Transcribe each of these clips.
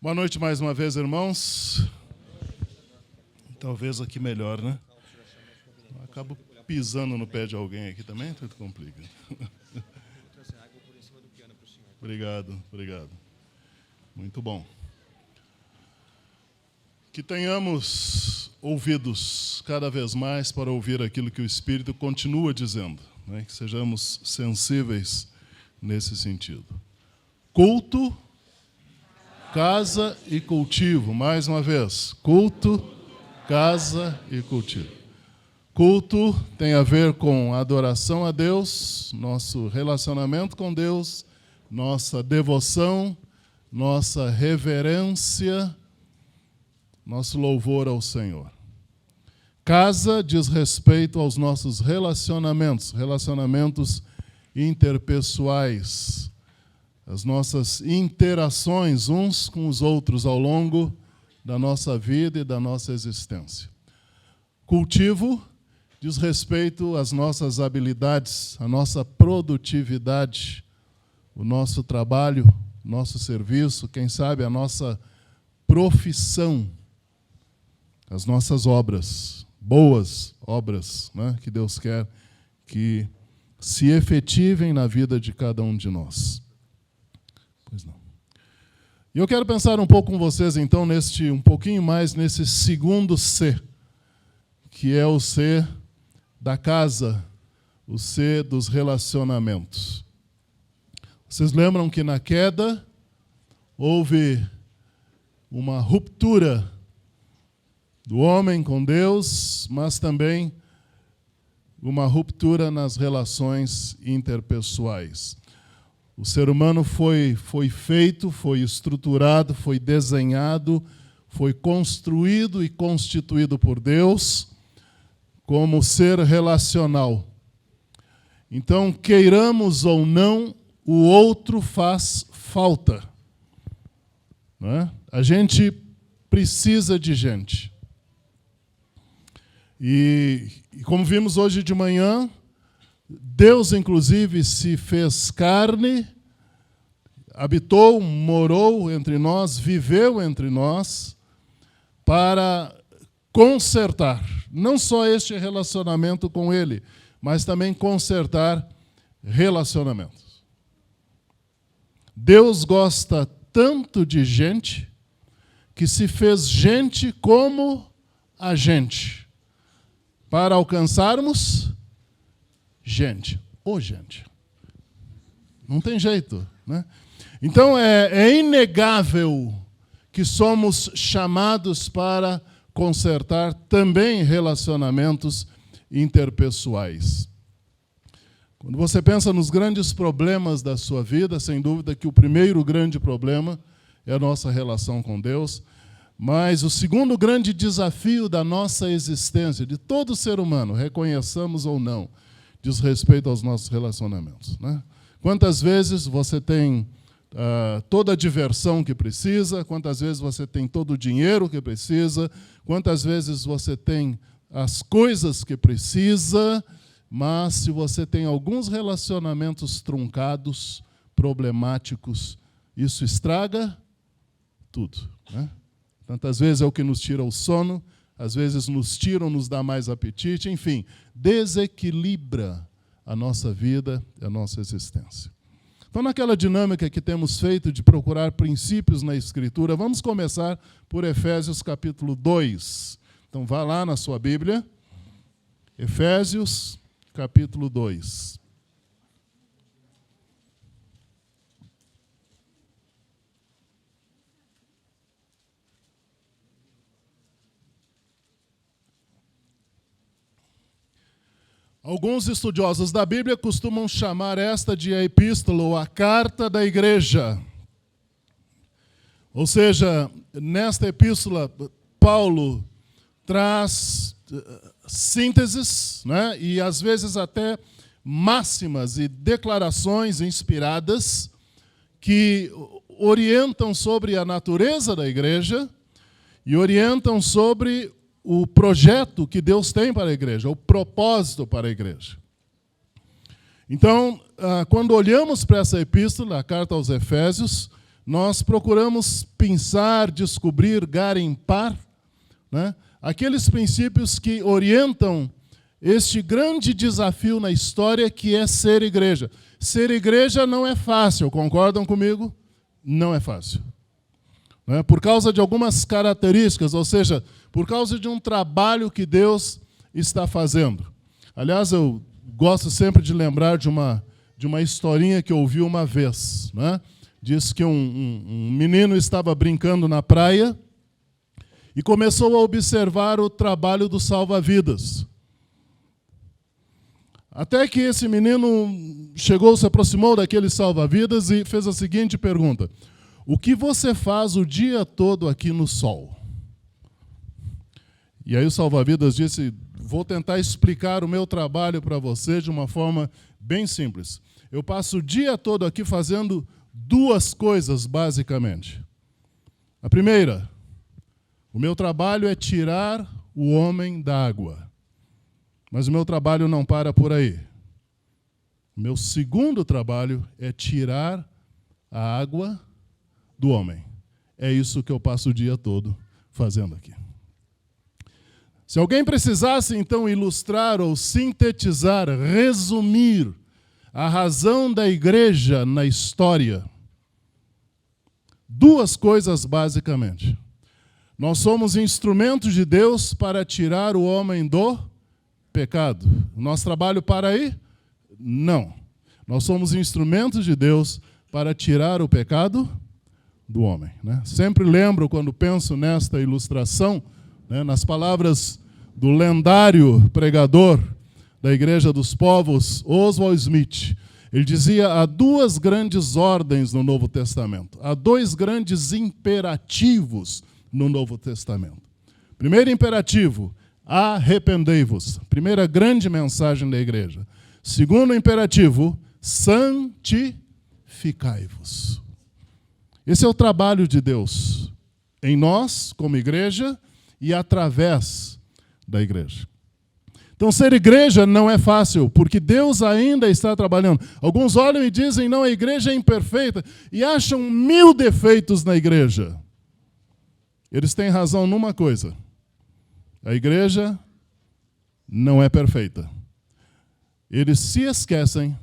Boa noite mais uma vez, irmãos. Talvez aqui melhor, né? Acabo pisando no pé de alguém aqui também, tudo complica. Obrigado. Muito bom. Que tenhamos ouvidos cada vez mais para ouvir aquilo que o Espírito continua dizendo, né? Que sejamos sensíveis nesse sentido. Culto, casa e cultivo. Mais uma vez, culto, casa e cultivo. Culto tem a ver com adoração a Deus, nosso relacionamento com Deus, nossa devoção, nossa reverência, nosso louvor ao Senhor. Casa diz respeito aos nossos relacionamentos interpessoais, as nossas interações uns com os outros ao longo da nossa vida e da nossa existência. Cultivo diz respeito às nossas habilidades, à nossa produtividade, o nosso trabalho, nosso serviço, quem sabe a nossa profissão, as nossas obras, boas obras, né, que Deus quer que se efetivem na vida de cada um de nós. Pois não. E eu quero pensar um pouco com vocês, então, um pouquinho mais nesse segundo C, que é o C da casa, o C dos relacionamentos. Vocês lembram que na queda houve uma ruptura do homem com Deus, mas também uma ruptura nas relações interpessoais. O ser humano foi feito, foi estruturado, foi desenhado, foi construído e constituído por Deus como ser relacional. Então, queiramos ou não, o outro faz falta. Não é? A gente precisa de gente. E como vimos hoje de manhã, Deus, inclusive, se fez carne, habitou, morou entre nós, viveu entre nós, para consertar, não só este relacionamento com Ele, mas também consertar relacionamentos. Deus gosta tanto de gente, que se fez gente como a gente, para alcançarmos gente. Gente. Não tem jeito, né? Então, é inegável que somos chamados para consertar também relacionamentos interpessoais. Quando você pensa nos grandes problemas da sua vida, sem dúvida que o primeiro grande problema é a nossa relação com Deus, mas o segundo grande desafio da nossa existência, de todo ser humano, reconheçamos ou não, diz respeito aos nossos relacionamentos, né? Quantas vezes você tem toda a diversão que precisa, quantas vezes você tem todo o dinheiro que precisa, quantas vezes você tem as coisas que precisa, mas se você tem alguns relacionamentos truncados, problemáticos, isso estraga tudo, né? Tantas vezes é o que nos tira o sono, às vezes nos tira ou nos dá mais apetite, enfim, desequilibra a nossa vida e a nossa existência. Então, naquela dinâmica que temos feito de procurar princípios na Escritura, vamos começar por Efésios capítulo 2. Então, vá lá na sua Bíblia, Efésios capítulo 2. Alguns estudiosos da Bíblia costumam chamar esta de a epístola ou a carta da igreja. Ou seja, nesta epístola, Paulo traz sínteses, né, e às vezes até máximas e declarações inspiradas que orientam sobre a natureza da igreja e orientam sobre o projeto que Deus tem para a igreja, o propósito para a igreja. Então, quando olhamos para essa epístola, a carta aos Efésios, nós procuramos pensar, descobrir, garimpar, né, aqueles princípios que orientam este grande desafio na história que é ser igreja. Ser igreja não é fácil, concordam comigo? Não é fácil. Né? Por causa de algumas características, ou seja, por causa de um trabalho que Deus está fazendo. Aliás, eu gosto sempre de lembrar de uma historinha que eu ouvi uma vez. Né? Diz que um menino estava brincando na praia e começou a observar o trabalho do salva-vidas. Até que esse menino se aproximou daquele salva-vidas e fez a seguinte pergunta: o que você faz o dia todo aqui no sol? E aí o salva-vidas disse: vou tentar explicar o meu trabalho para você de uma forma bem simples. Eu passo o dia todo aqui fazendo duas coisas, basicamente. A primeira, o meu trabalho é tirar o homem da água. Mas o meu trabalho não para por aí. O meu segundo trabalho é tirar a água do homem. É isso que eu passo o dia todo fazendo aqui. Se alguém precisasse, então, ilustrar ou sintetizar, resumir a razão da igreja na história, duas coisas basicamente. Nós somos instrumentos de Deus para tirar o homem do pecado. Nosso trabalho para aí? Não. Nós somos instrumentos de Deus para tirar o pecado do homem. Né? Sempre lembro, quando penso nesta ilustração, né, nas palavras do lendário pregador da Igreja dos Povos, Oswald Smith. Ele dizia: há duas grandes ordens no Novo Testamento. Há dois grandes imperativos no Novo Testamento. Primeiro imperativo: arrependei-vos. Primeira grande mensagem da igreja. Segundo imperativo: santificai-vos. Esse é o trabalho de Deus em nós, como igreja, e através da igreja. Então, ser igreja não é fácil, porque Deus ainda está trabalhando. Alguns olham e dizem: não, a igreja é imperfeita, e acham 1000 defeitos na igreja. Eles têm razão numa coisa: a igreja não é perfeita. Eles se esquecem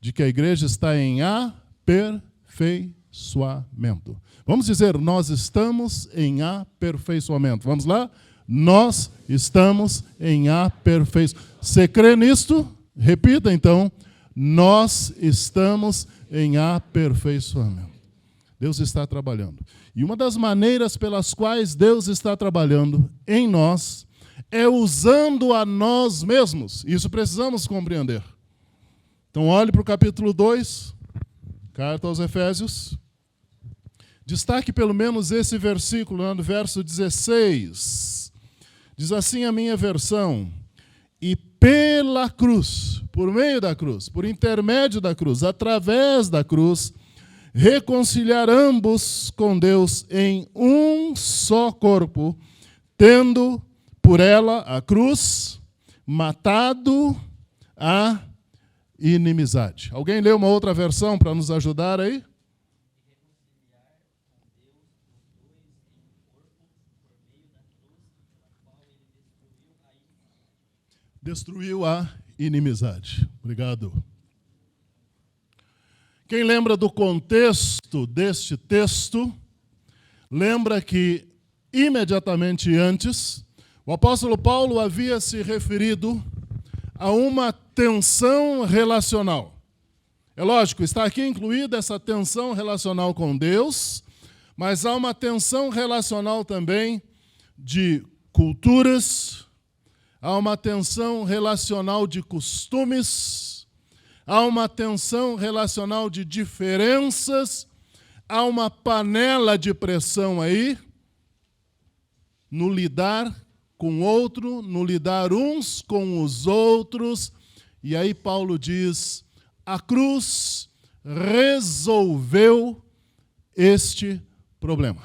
de que a igreja está em aperfeiçoamento. Vamos dizer: nós estamos em aperfeiçoamento. Vamos lá? Nós estamos em aperfeiçoamento. Você crê nisto? Repita então: nós estamos em aperfeiçoamento. Deus está trabalhando. E uma das maneiras pelas quais Deus está trabalhando em nós é usando a nós mesmos. Isso precisamos compreender. Então, olhe para o capítulo 2, carta aos Efésios. Destaque pelo menos esse versículo, no verso 16. Diz assim a minha versão: e pela cruz, por meio da cruz, por intermédio da cruz, através da cruz, reconciliar ambos com Deus em um só corpo, tendo por ela, a cruz, matado a inimizade. Alguém lê uma outra versão para nos ajudar aí? Destruiu a inimizade. Obrigado. Quem lembra do contexto deste texto, lembra que imediatamente antes, o apóstolo Paulo havia se referido a uma tensão relacional. É lógico, está aqui incluída essa tensão relacional com Deus, mas há uma tensão relacional também de culturas, há uma tensão relacional de costumes, há uma tensão relacional de diferenças, há uma panela de pressão aí no lidar com o outro, no lidar uns com os outros. E aí Paulo diz: a cruz resolveu este problema.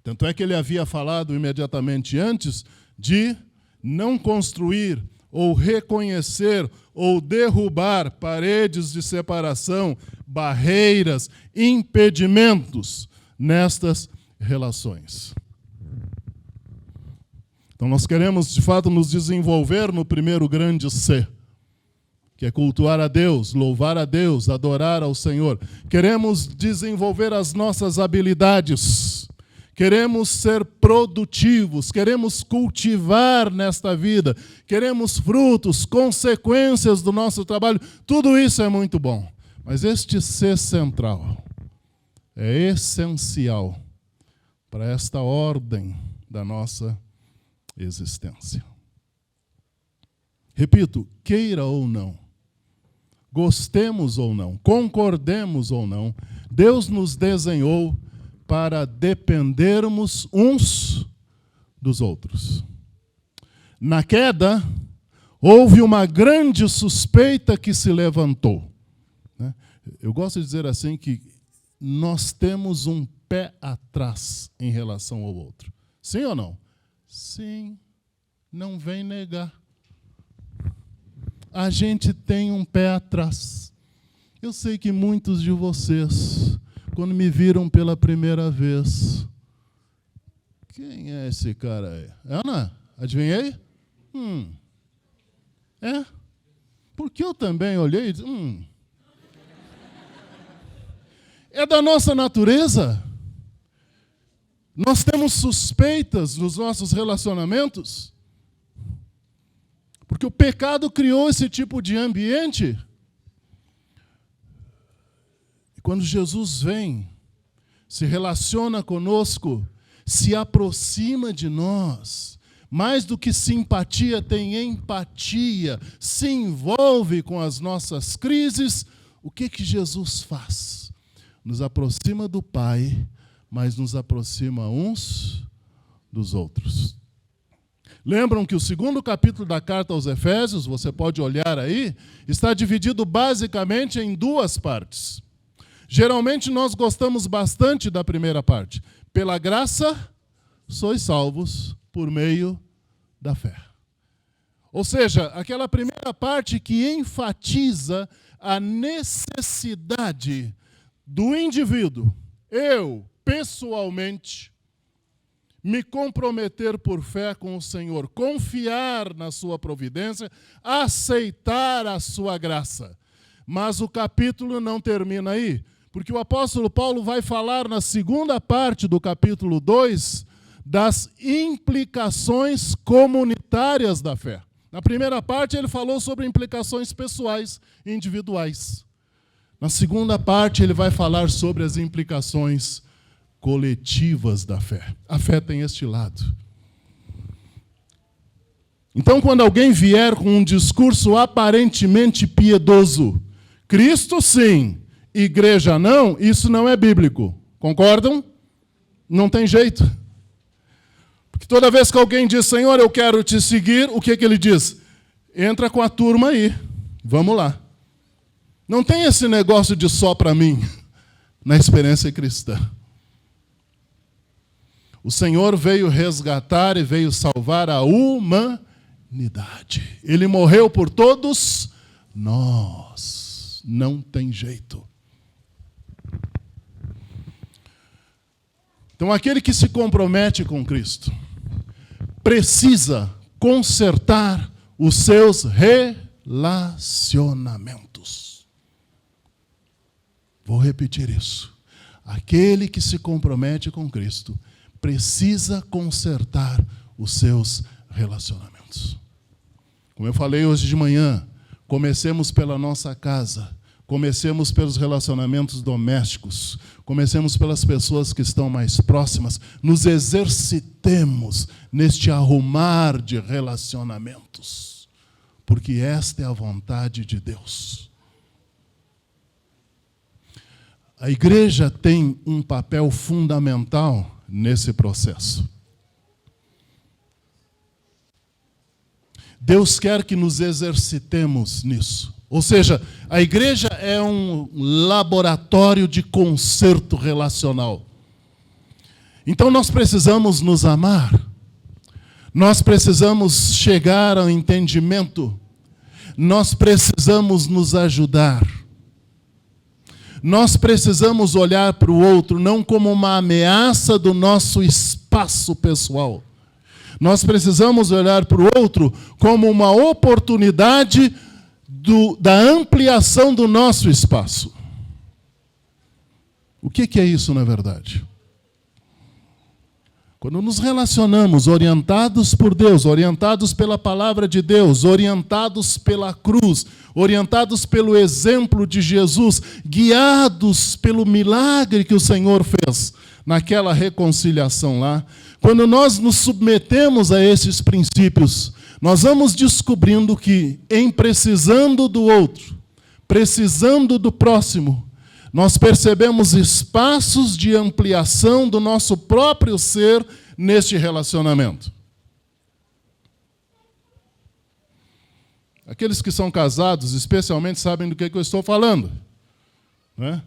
Tanto é que ele havia falado imediatamente antes de não construir ou reconhecer ou derrubar paredes de separação barreiras, impedimentos nestas relações. Então nós queremos, de fato, nos desenvolver no primeiro grande C, que é cultuar a Deus, louvar a Deus, adorar ao Senhor. Queremos desenvolver as nossas habilidades, queremos ser produtivos, queremos cultivar nesta vida, queremos frutos, consequências do nosso trabalho. Tudo isso é muito bom, mas este C central é essencial para esta ordem da nossa existência. Repito, queira ou não, gostemos ou não, concordemos ou não, Deus nos desenhou para dependermos uns dos outros. Na queda, houve uma grande suspeita que se levantou. Eu gosto de dizer assim que nós temos um pé atrás em relação ao outro. Sim ou não? Sim, não vem negar. A gente tem um pé atrás. Eu sei que muitos de vocês, quando me viram pela primeira vez, quem é esse cara aí? Ana, adivinhei? É? Porque eu também olhei e disse, é da nossa natureza. Nós temos suspeitas nos nossos relacionamentos, porque o pecado criou esse tipo de ambiente. E quando Jesus vem, se relaciona conosco, se aproxima de nós, mais do que simpatia, tem empatia, se envolve com as nossas crises, o que Jesus faz? Nos aproxima do Pai, mas nos aproxima uns dos outros. Lembram que o segundo capítulo da carta aos Efésios, você pode olhar aí, está dividido basicamente em duas partes. Geralmente nós gostamos bastante da primeira parte. Pela graça, sois salvos por meio da fé. Ou seja, aquela primeira parte que enfatiza a necessidade do indivíduo, eu, pessoalmente, me comprometer por fé com o Senhor, confiar na sua providência, aceitar a sua graça. Mas o capítulo não termina aí, porque o apóstolo Paulo vai falar na segunda parte do capítulo 2 das implicações comunitárias da fé. Na primeira parte ele falou sobre implicações pessoais e individuais. Na segunda parte ele vai falar sobre as implicações coletivas da fé. A fé tem este lado. Então, quando alguém vier com um discurso aparentemente piedoso, Cristo sim, igreja não, isso não é bíblico. Concordam? Não tem jeito. Porque toda vez que alguém diz, Senhor, eu quero te seguir, o que ele diz? Entra com a turma aí, vamos lá. Não tem esse negócio de só para mim, na experiência cristã. O Senhor veio resgatar e veio salvar a humanidade. Ele morreu por todos nós. Não tem jeito. Então, aquele que se compromete com Cristo precisa consertar os seus relacionamentos. Vou repetir isso. Aquele que se compromete com Cristo precisa consertar os seus relacionamentos. Como eu falei hoje de manhã, comecemos pela nossa casa, comecemos pelos relacionamentos domésticos, comecemos pelas pessoas que estão mais próximas, nos exercitemos neste arrumar de relacionamentos, porque esta é a vontade de Deus. A igreja tem um papel fundamental nesse processo. Deus quer que nos exercitemos nisso. Ou seja, a igreja é um laboratório de conserto relacional. Então nós precisamos nos amar. Nós precisamos chegar ao entendimento. Nós precisamos nos ajudar. nós precisamos olhar para o outro não como uma ameaça do nosso espaço pessoal. Nós precisamos olhar para o outro como uma oportunidade da ampliação do nosso espaço. O que é isso, na verdade? Quando nos relacionamos orientados por Deus, orientados pela palavra de Deus, orientados pela cruz, orientados pelo exemplo de Jesus, guiados pelo milagre que o Senhor fez naquela reconciliação lá, quando nós nos submetemos a esses princípios, nós vamos descobrindo que, em precisando do outro, precisando do próximo, nós percebemos espaços de ampliação do nosso próprio ser neste relacionamento. Aqueles que são casados, especialmente, sabem do que eu estou falando, né?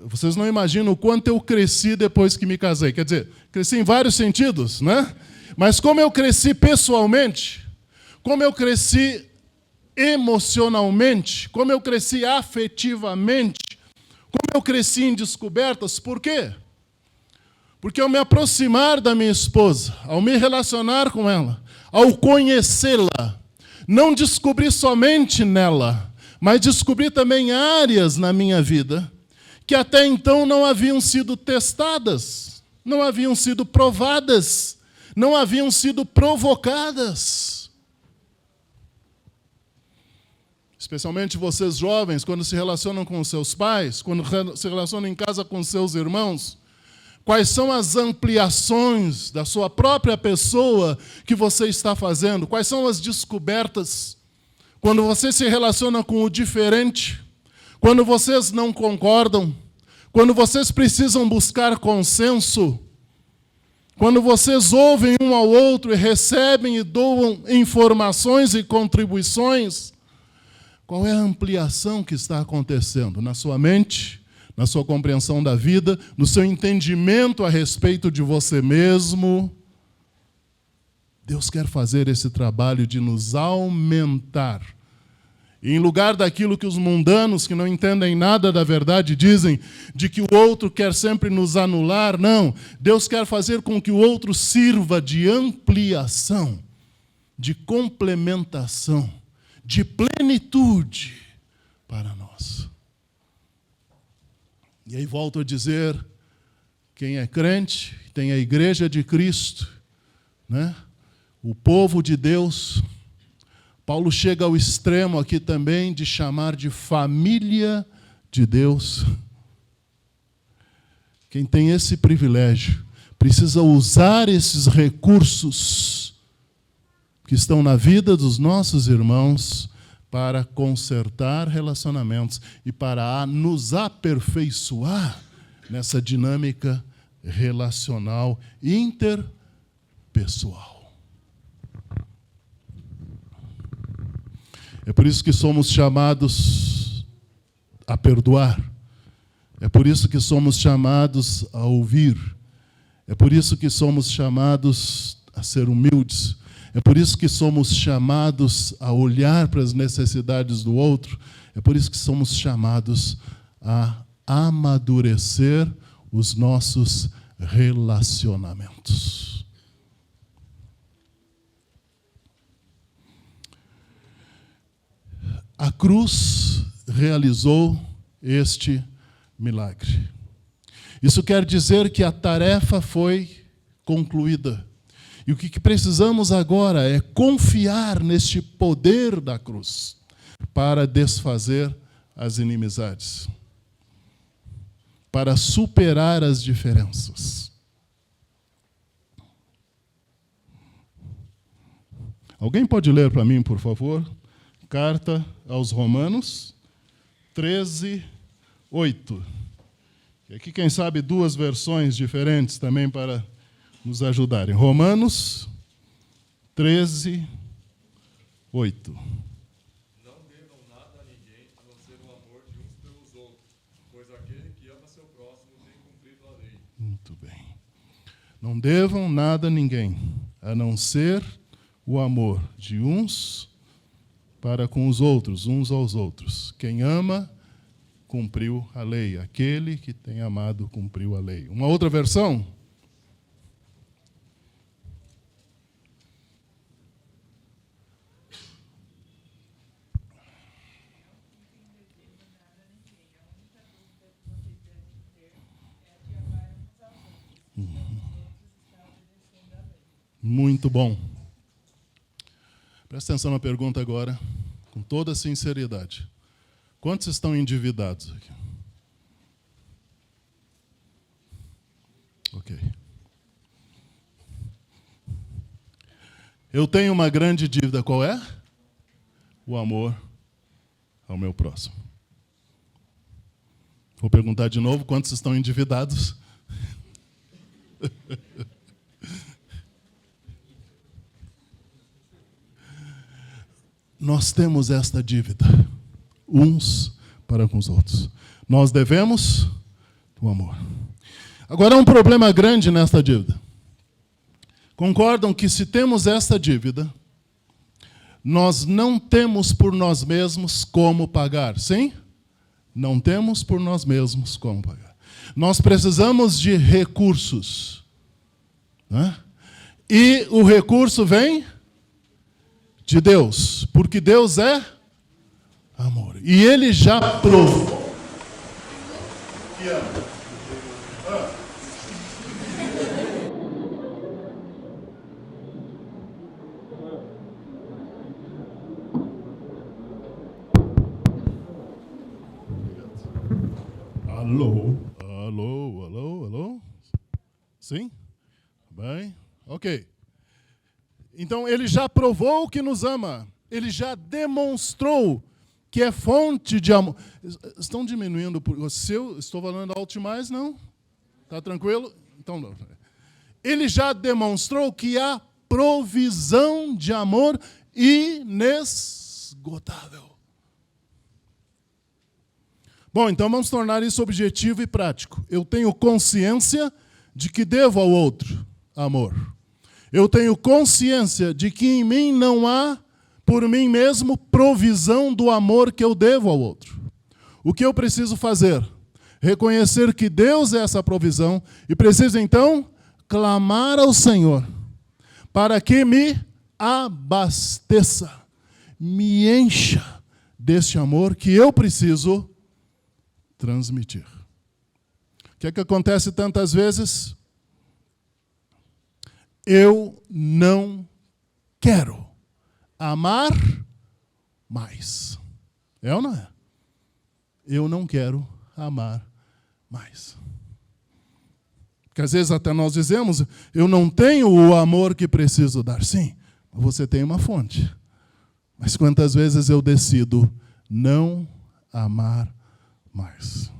Vocês não imaginam o quanto eu cresci depois que me casei. Quer dizer, cresci em vários sentidos, né? Mas como eu cresci pessoalmente, como eu cresci emocionalmente, como eu cresci afetivamente, como eu cresci em descobertas, por quê? Porque ao me aproximar da minha esposa, ao me relacionar com ela, ao conhecê-la, não descobri somente nela, mas descobri também áreas na minha vida que até então não haviam sido testadas, não haviam sido provadas, não haviam sido provocadas. Especialmente vocês jovens, quando se relacionam com seus pais, quando se relacionam em casa com seus irmãos, quais são as ampliações da sua própria pessoa que você está fazendo? Quais são as descobertas? Quando você se relaciona com o diferente, quando vocês não concordam, quando vocês precisam buscar consenso, quando vocês ouvem um ao outro e recebem e doam informações e contribuições, qual é a ampliação que está acontecendo na sua mente, na sua compreensão da vida, no seu entendimento a respeito de você mesmo? Deus quer fazer esse trabalho de nos aumentar. E em lugar daquilo que os mundanos, que não entendem nada da verdade, dizem, de que o outro quer sempre nos anular, não. Deus quer fazer com que o outro sirva de ampliação, de complementação, de plenitude para nós. E aí volto a dizer, quem é crente, tem a igreja de Cristo, né? O povo de Deus. Paulo chega ao extremo aqui também de chamar de família de Deus. Quem tem esse privilégio precisa usar esses recursos que estão na vida dos nossos irmãos para consertar relacionamentos e para nos aperfeiçoar nessa dinâmica relacional interpessoal. É por isso que somos chamados a perdoar. É por isso que somos chamados a ouvir. É por isso que somos chamados a ser humildes. É por isso que somos chamados a olhar para as necessidades do outro. É por isso que somos chamados a amadurecer os nossos relacionamentos. A cruz realizou este milagre. Isso quer dizer que a tarefa foi concluída. E o que precisamos agora é confiar neste poder da cruz para desfazer as inimizades, para superar as diferenças. Alguém pode ler para mim, por favor? Carta aos Romanos 13, 8. E aqui, quem sabe, duas versões diferentes também para nos ajudarem. Romanos 13, 8. Não devam nada a ninguém, a não ser o amor de uns pelos outros, pois aquele que ama seu próximo tem cumprido a lei. Muito bem. Não devam nada a ninguém, a não ser o amor de uns para com os outros, uns aos outros. Quem ama, cumpriu a lei. Aquele que tem amado cumpriu a lei. Uma outra versão? Muito bom. Presta atenção na pergunta agora, com toda sinceridade. Quantos estão endividados aqui? Ok. Eu tenho uma grande dívida, qual é? O amor ao meu próximo. Vou perguntar de novo, quantos estão endividados? Nós temos esta dívida, uns para com os outros. Nós devemos o amor. Agora, há um problema grande nesta dívida. Concordam que se temos esta dívida, nós não temos por nós mesmos como pagar, sim? Não temos por nós mesmos como pagar. Nós precisamos de recursos. Né? E o recurso vem de Deus, porque Deus é amor. E Ele já provou que ama. Alô? Alô? Alô? Alô? Sim? Bem? Ok. Então, Ele já provou que nos ama. Ele já demonstrou que é fonte de amor. Estão diminuindo? Se eu estou falando alto demais, não? Está tranquilo? Então, não. Ele já demonstrou que há provisão de amor inesgotável. Bom, então vamos tornar isso objetivo e prático. Eu tenho consciência de que devo ao outro amor. Eu tenho consciência de que em mim não há, por mim mesmo, provisão do amor que eu devo ao outro. O que eu preciso fazer? Reconhecer que Deus é essa provisão e preciso, então, clamar ao Senhor para que me abasteça, me encha deste amor que eu preciso transmitir. O que é que acontece tantas vezes? Eu não quero amar mais. É ou não é? Eu não quero amar mais. Porque às vezes até nós dizemos, eu não tenho o amor que preciso dar. Sim, você tem uma fonte. Mas quantas vezes eu decido não amar mais?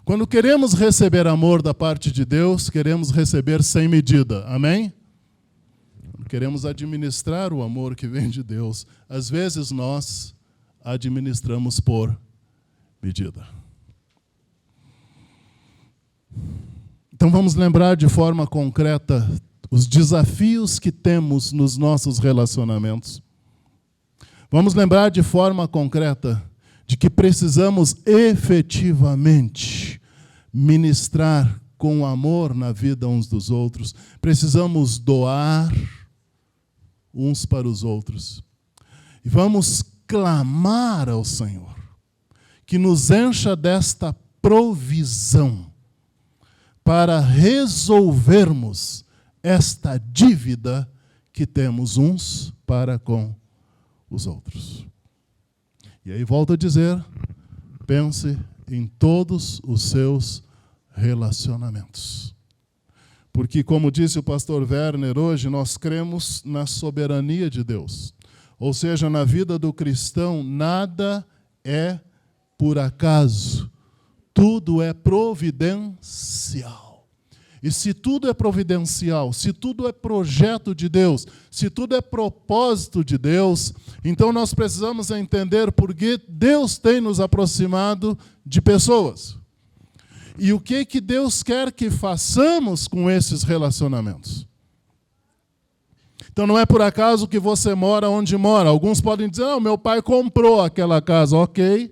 Quando queremos receber amor da parte de Deus, queremos receber sem medida. Amém? Quando queremos administrar o amor que vem de Deus, às vezes nós administramos por medida. Então vamos lembrar de forma concreta os desafios que temos nos nossos relacionamentos. Vamos lembrar de forma concreta de que precisamos efetivamente ministrar com amor na vida uns dos outros. Precisamos doar uns para os outros. E vamos clamar ao Senhor que nos encha desta provisão para resolvermos esta dívida que temos uns para com os outros. E aí volto a dizer, pense em todos os seus relacionamentos. Porque, como disse o pastor Werner hoje, nós cremos na soberania de Deus. Ou seja, na vida do cristão, nada é por acaso. Tudo é providencial. E se tudo é providencial, se tudo é projeto de Deus, se tudo é propósito de Deus, então nós precisamos entender por que Deus tem nos aproximado de pessoas. E o que Deus quer que façamos com esses relacionamentos. Então não é por acaso que você mora onde mora. Alguns podem dizer, meu pai comprou aquela casa, ok.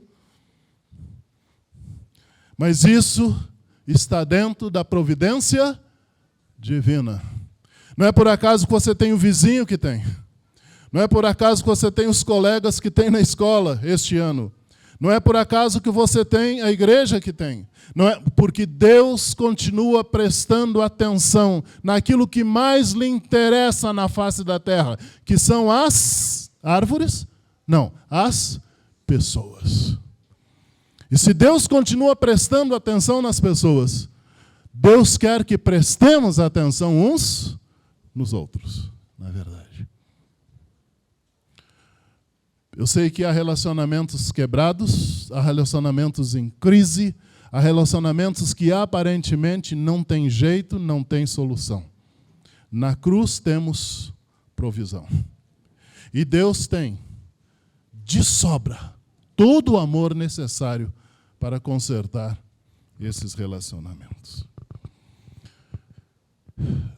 Mas isso está dentro da providência divina. Não é por acaso que você tem o vizinho que tem. Não é por acaso que você tem os colegas que tem na escola este ano. Não é por acaso que você tem a igreja que tem. Não é porque Deus continua prestando atenção naquilo que mais lhe interessa na face da terra, que são as árvores? Não, as pessoas. E se Deus continua prestando atenção nas pessoas, Deus quer que prestemos atenção uns nos outros, na verdade. Eu sei que há relacionamentos quebrados, há relacionamentos em crise, há relacionamentos que aparentemente não tem jeito, não tem solução. Na cruz temos provisão. E Deus tem, de sobra, todo o amor necessário para consertar esses relacionamentos.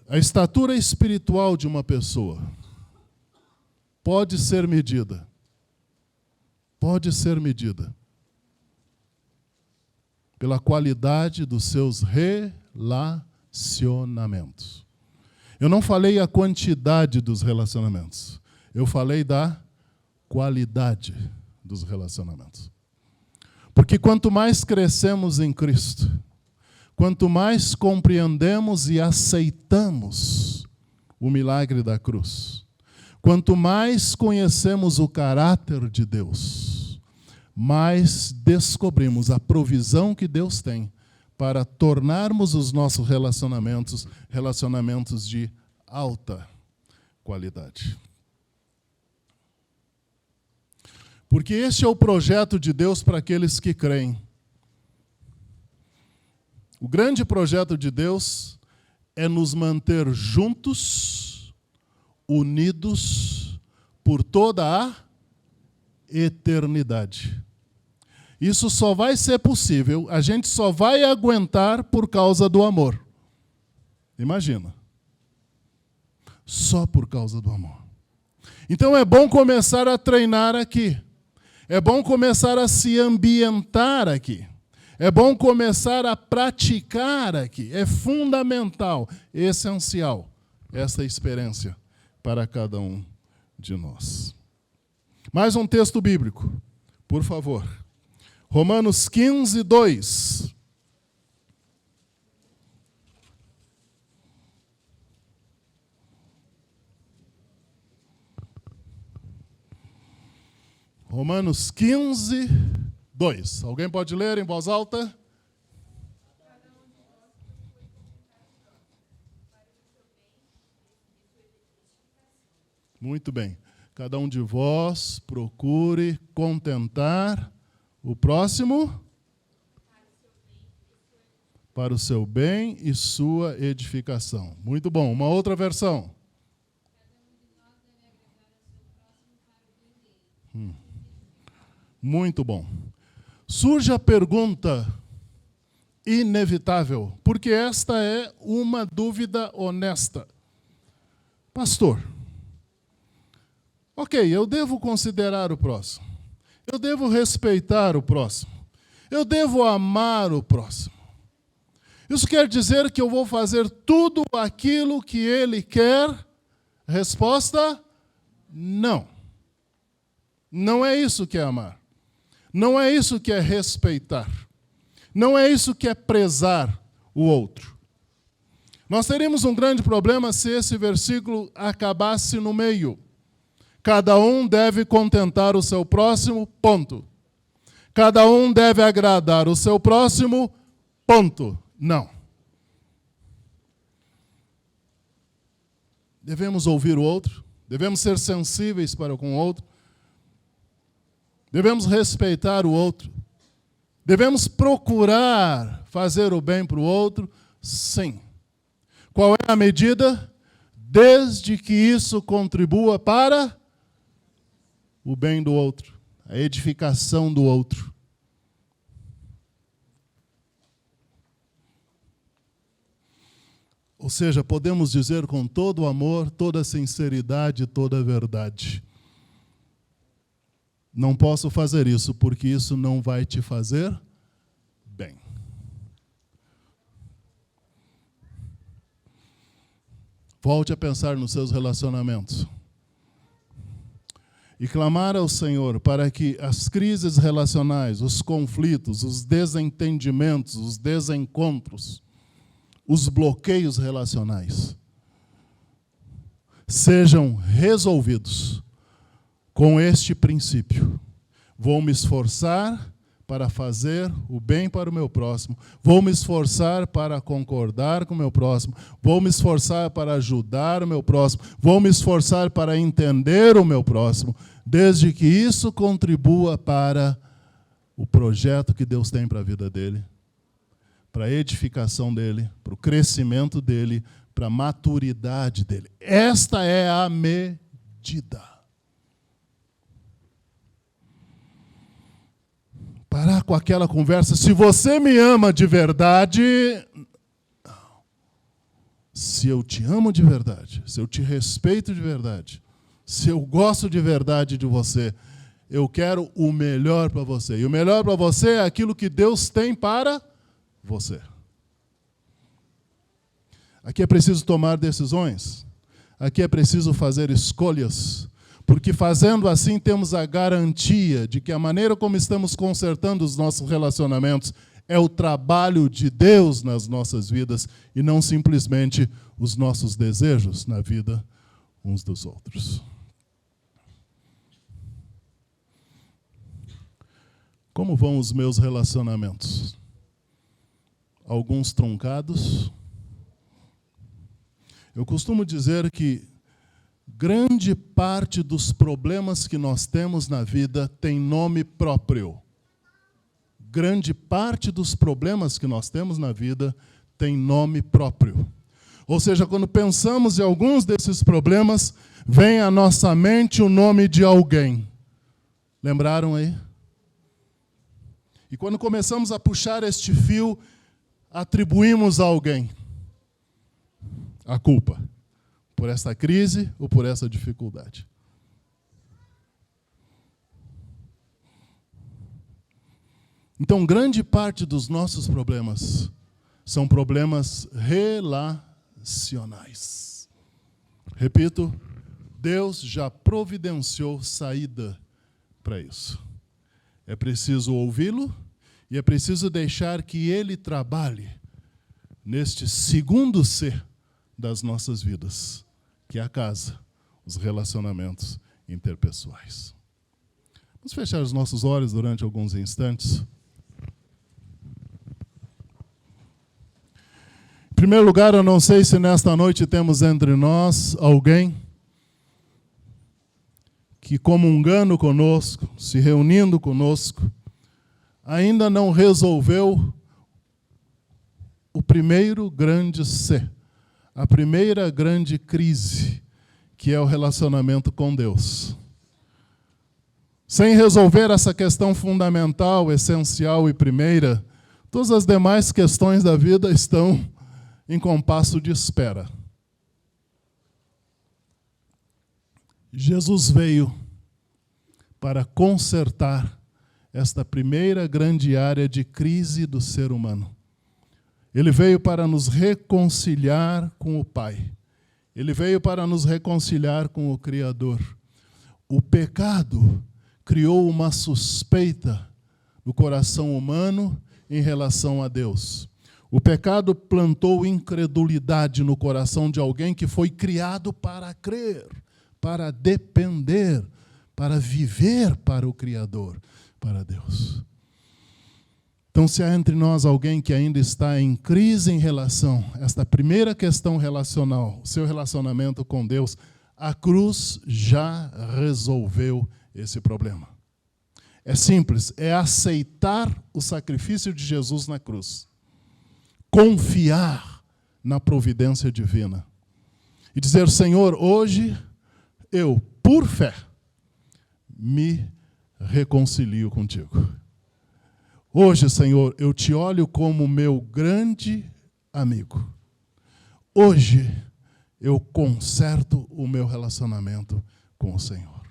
A estatura espiritual de uma pessoa pode ser medida pela qualidade dos seus relacionamentos. Eu não falei a quantidade dos relacionamentos, eu falei da qualidade dos relacionamentos. Porque quanto mais crescemos em Cristo, quanto mais compreendemos e aceitamos o milagre da cruz, quanto mais conhecemos o caráter de Deus, mais descobrimos a provisão que Deus tem para tornarmos os nossos relacionamentos de alta qualidade. Porque este é o projeto de Deus para aqueles que creem. O grande projeto de Deus é nos manter juntos, unidos por toda a eternidade. Isso só vai ser possível, a gente só vai aguentar por causa do amor. Imagina. Só por causa do amor. Então é bom começar a treinar aqui. É bom começar a se ambientar aqui. É bom começar a praticar aqui. É fundamental, essencial, essa experiência para cada um de nós. Mais um texto bíblico, por favor. Romanos 15, 2. Romanos 15, 2. Alguém pode ler em voz alta? Muito bem. Cada um de vós procure contentar o próximo para o seu bem e sua edificação. Muito bom. Uma outra versão. Muito bom. Surge a pergunta inevitável, porque esta é uma dúvida honesta. Pastor, ok, eu devo considerar o próximo. Eu devo respeitar o próximo. Eu devo amar o próximo. Isso quer dizer que eu vou fazer tudo aquilo que ele quer? Resposta: não. Não é isso que é amar. Não é isso que é respeitar. Não é isso que é prezar o outro. Nós teríamos um grande problema se esse versículo acabasse no meio. Cada um deve contentar o seu próximo, ponto. Cada um deve agradar o seu próximo, ponto. Não. Devemos ouvir o outro, devemos ser sensíveis para com o outro, devemos respeitar o outro, devemos procurar fazer o bem para o outro, sim. Qual é a medida? Desde que isso contribua para o bem do outro, a edificação do outro. Ou seja, podemos dizer com todo o amor, toda a sinceridade, toda a verdade: não posso fazer isso porque isso não vai te fazer bem. Volte a pensar nos seus relacionamentos. E clamar ao Senhor para que as crises relacionais, os conflitos, os desentendimentos, os desencontros, os bloqueios relacionais sejam resolvidos com este princípio. Vou me esforçar para fazer o bem para o meu próximo. Vou me esforçar para concordar com o meu próximo. Vou me esforçar para ajudar o meu próximo. Vou me esforçar para entender o meu próximo, desde que isso contribua para o projeto que Deus tem para a vida dele, para a edificação dele, para o crescimento dele, para a maturidade dele. Esta é a medida. Parar com aquela conversa, se você me ama de verdade, não. Se eu te amo de verdade, se eu te respeito de verdade, se eu gosto de verdade de você, eu quero o melhor para você. E o melhor para você é aquilo que Deus tem para você. Aqui é preciso tomar decisões, aqui é preciso fazer escolhas, porque fazendo assim temos a garantia de que a maneira como estamos consertando os nossos relacionamentos é o trabalho de Deus nas nossas vidas e não simplesmente os nossos desejos na vida uns dos outros. Como vão os meus relacionamentos? Alguns truncados. Eu costumo dizer que grande parte dos problemas que nós temos na vida tem nome próprio. Grande parte dos problemas que nós temos na vida tem nome próprio. Ou seja, quando pensamos em alguns desses problemas, vem à nossa mente o nome de alguém. Lembraram aí? E quando começamos a puxar este fio, atribuímos a alguém a culpa por essa crise ou por essa dificuldade. Então, grande parte dos nossos problemas são problemas relacionais. Repito, Deus já providenciou saída para isso. É preciso ouvi-lo e é preciso deixar que Ele trabalhe neste segundo ser das nossas vidas, que é a casa, os relacionamentos interpessoais. Vamos fechar os nossos olhos durante alguns instantes. Em primeiro lugar, eu não sei se nesta noite temos entre nós alguém que, comungando conosco, se reunindo conosco, ainda não resolveu o primeiro grande ser, a primeira grande crise, que é o relacionamento com Deus. Sem resolver essa questão fundamental, essencial e primeira, todas as demais questões da vida estão em compasso de espera. Jesus veio para consertar esta primeira grande área de crise do ser humano. Ele veio para nos reconciliar com o Pai. Ele veio para nos reconciliar com o Criador. O pecado criou uma suspeita no coração humano em relação a Deus. O pecado plantou incredulidade no coração de alguém que foi criado para crer, para depender, para viver para o Criador, para Deus. Então, se há entre nós alguém que ainda está em crise em relação a esta primeira questão relacional, seu relacionamento com Deus, a cruz já resolveu esse problema. É simples, é aceitar o sacrifício de Jesus na cruz. Confiar na providência divina. E dizer, Senhor, hoje eu, por fé, me reconcilio contigo. Hoje, Senhor, eu te olho como meu grande amigo. Hoje, eu conserto o meu relacionamento com o Senhor.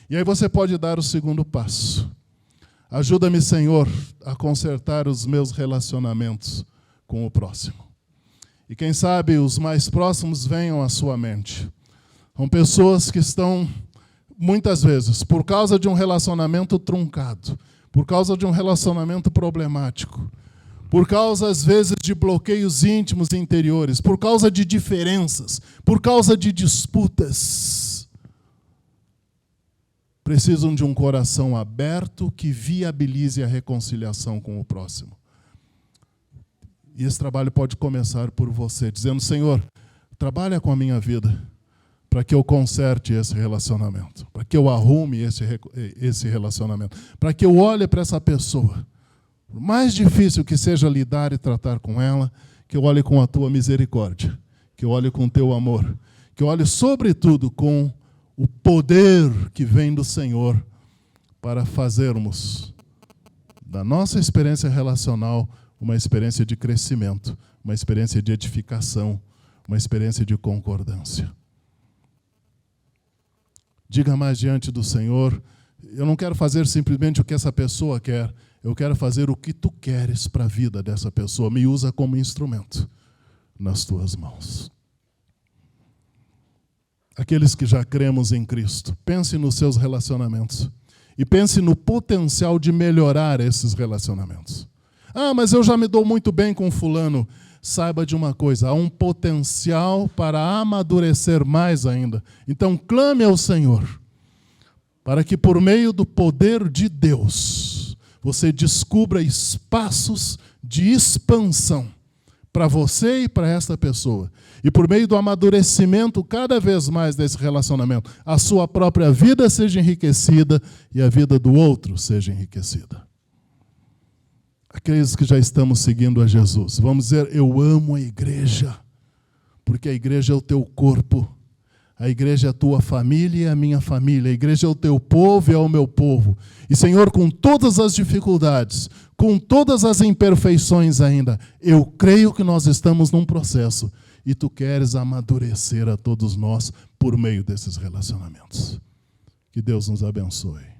E aí você pode dar o segundo passo. Ajuda-me, Senhor, a consertar os meus relacionamentos com o próximo. E quem sabe os mais próximos venham à sua mente. São pessoas que estão, muitas vezes, por causa de um relacionamento truncado, por causa de um relacionamento problemático, por causa, às vezes, de bloqueios íntimos e interiores, por causa de diferenças, por causa de disputas, precisam de um coração aberto que viabilize a reconciliação com o próximo. E esse trabalho pode começar por você, dizendo: Senhor, trabalha com a minha vida para que eu conserte esse relacionamento, para que eu arrume esse relacionamento, para que eu olhe para essa pessoa. Por mais difícil que seja lidar e tratar com ela, que eu olhe com a tua misericórdia, que eu olhe com o teu amor, que eu olhe, sobretudo, com o poder que vem do Senhor para fazermos da nossa experiência relacional uma experiência de crescimento, uma experiência de edificação, uma experiência de concordância. Diga mais diante do Senhor: eu não quero fazer simplesmente o que essa pessoa quer, eu quero fazer o que tu queres para a vida dessa pessoa. Me usa como instrumento nas tuas mãos. Aqueles que já cremos em Cristo, pense nos seus relacionamentos e pense no potencial de melhorar esses relacionamentos. Ah, mas eu já me dou muito bem com fulano. Saiba de uma coisa: há um potencial para amadurecer mais ainda. Então clame ao Senhor, para que por meio do poder de Deus, você descubra espaços de expansão para você e para esta pessoa. E por meio do amadurecimento cada vez mais desse relacionamento, a sua própria vida seja enriquecida e a vida do outro seja enriquecida. Aqueles que já estamos seguindo a Jesus, vamos dizer: eu amo a igreja, porque a igreja é o teu corpo, a igreja é a tua família e a minha família, a igreja é o teu povo e é o meu povo. E, Senhor, com todas as dificuldades, com todas as imperfeições ainda, eu creio que nós estamos num processo e tu queres amadurecer a todos nós por meio desses relacionamentos. Que Deus nos abençoe.